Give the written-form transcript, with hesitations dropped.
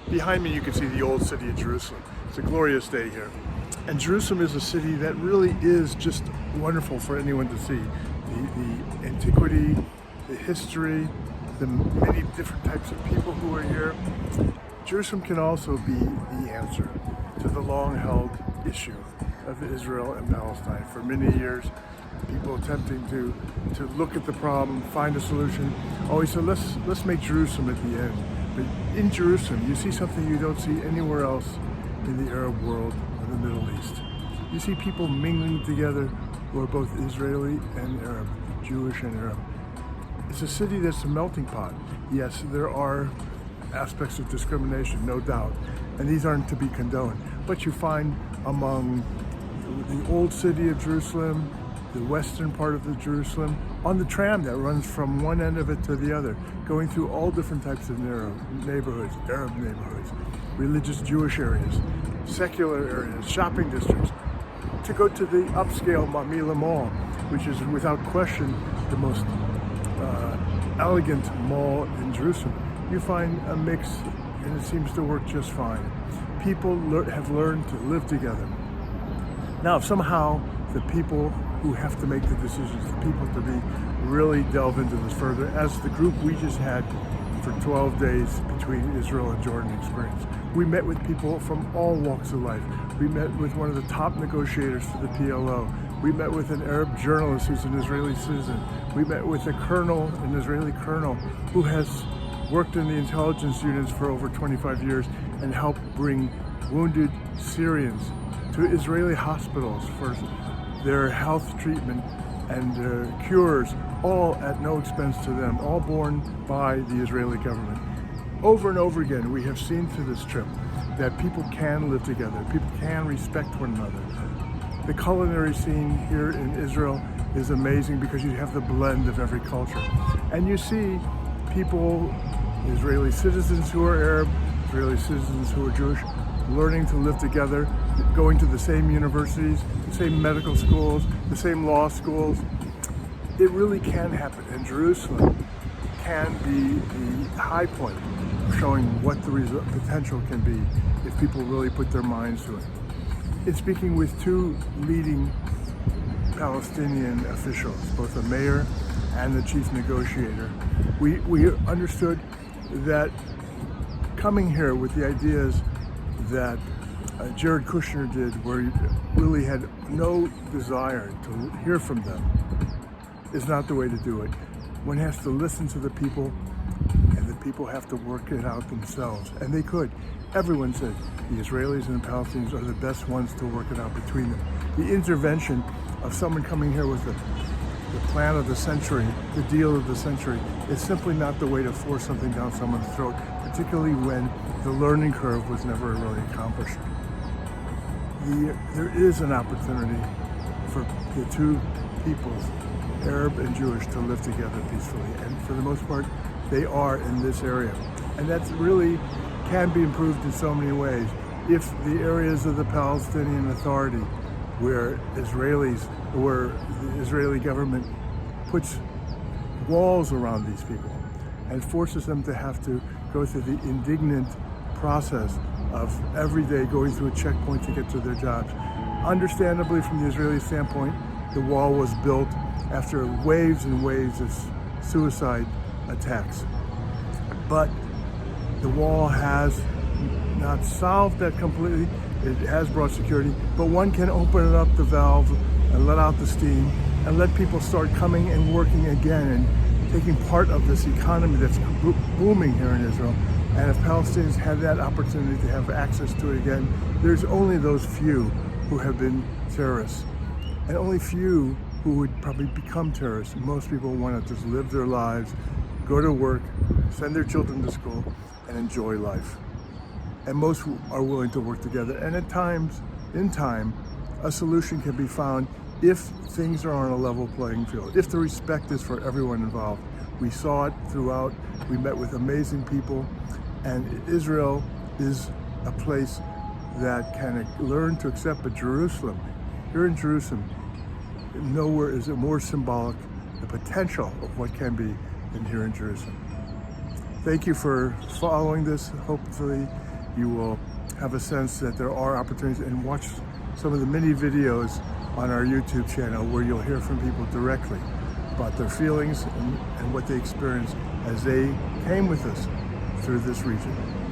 Behind me you can see the old city of Jerusalem. It's a glorious day here. And Jerusalem is a city that really is just wonderful for anyone to see. The antiquity, the history, the many different types of people who are here. Jerusalem can also be the answer to the long-held issue of Israel and Palestine. For many years, people attempting to look at the problem, find a solution, always said, let's make Jerusalem at the end. But in Jerusalem, you see something you don't see anywhere else in the Arab world or the Middle East. You see people mingling together who are both Israeli and Arab, Jewish and Arab. It's a city that's a melting pot. Yes, there are aspects of discrimination, no doubt, and these aren't to be condoned. But you find among the old city of Jerusalem, the western part of the Jerusalem, on the tram that runs from one end of it to the other, going through all different types of neighborhoods, Arab neighborhoods, religious Jewish areas, secular areas, shopping districts, to go to the upscale Mamila Mall, which is without question the most elegant mall in Jerusalem. You find a mix, and it seems to work just fine. People have learned to live together. Now, if somehow the people who have to make the decisions, the people to be really delve into this further, as the group we just had for 12 days between Israel and Jordan experience. We met with people from all walks of life. We met with one of the top negotiators for the PLO. We met with an Arab journalist who's an Israeli citizen. We met with a colonel, an Israeli colonel, who has worked in the intelligence units for over 25 years and helped bring wounded Syrians to Israeli hospitals for their health treatment and cures, all at no expense to them, all borne by the Israeli government. Over and over again, we have seen through this trip that people can live together, people can respect one another. The culinary scene here in Israel is amazing because you have the blend of every culture. And you see people, Israeli citizens who are Arab, Israeli citizens who are Jewish, learning to live together, going to the same universities, the same medical schools, the same law schools. It really can happen, and Jerusalem can be the high point of showing what the potential can be if people really put their minds to it. In speaking with two leading Palestinian officials, both the mayor and the chief negotiator, we understood that coming here with the ideas that Jared Kushner did, where he really had no desire to hear from them, is not the way to do it. One has to listen to the people, and the people have to work it out themselves. And they could. Everyone said the Israelis and the Palestinians are the best ones to work it out between them. The intervention of someone coming here with the plan of the century, the deal of the century, is simply not the way to force something down someone's throat, particularly when the learning curve was never really accomplished. There is an opportunity for the two peoples, Arab and Jewish, to live together peacefully, and for the most part, they are in this area. And that really can be improved in so many ways. If the areas of the Palestinian Authority where the Israeli government puts walls around these people and forces them to have to go through the indignant process of every day going through a checkpoint to get to their jobs. Understandably, from the Israeli standpoint, the wall was built after waves and waves of suicide attacks. But the wall has not solved that completely. It has brought security, but one can open it up, the valve, and let out the steam, and let people start coming and working again and taking part of this economy that's booming here in Israel. And if Palestinians have that opportunity to have access to it again, there's only those few who have been terrorists, and only few who would probably become terrorists. Most people want to just live their lives, go to work, send their children to school, and enjoy life. And most are willing to work together. And at times, in time, a solution can be found if things are on a level playing field, if the respect is for everyone involved. We saw it throughout. We met with amazing people. And Israel is a place that can learn to accept, but Jerusalem, here in Jerusalem, nowhere is it more symbolic, the potential of what can be than here in Jerusalem. Thank you for following this. Hopefully you will have a sense that there are opportunities, and watch some of the mini videos on our YouTube channel where you'll hear from people directly about their feelings and what they experienced as they came with us through this region.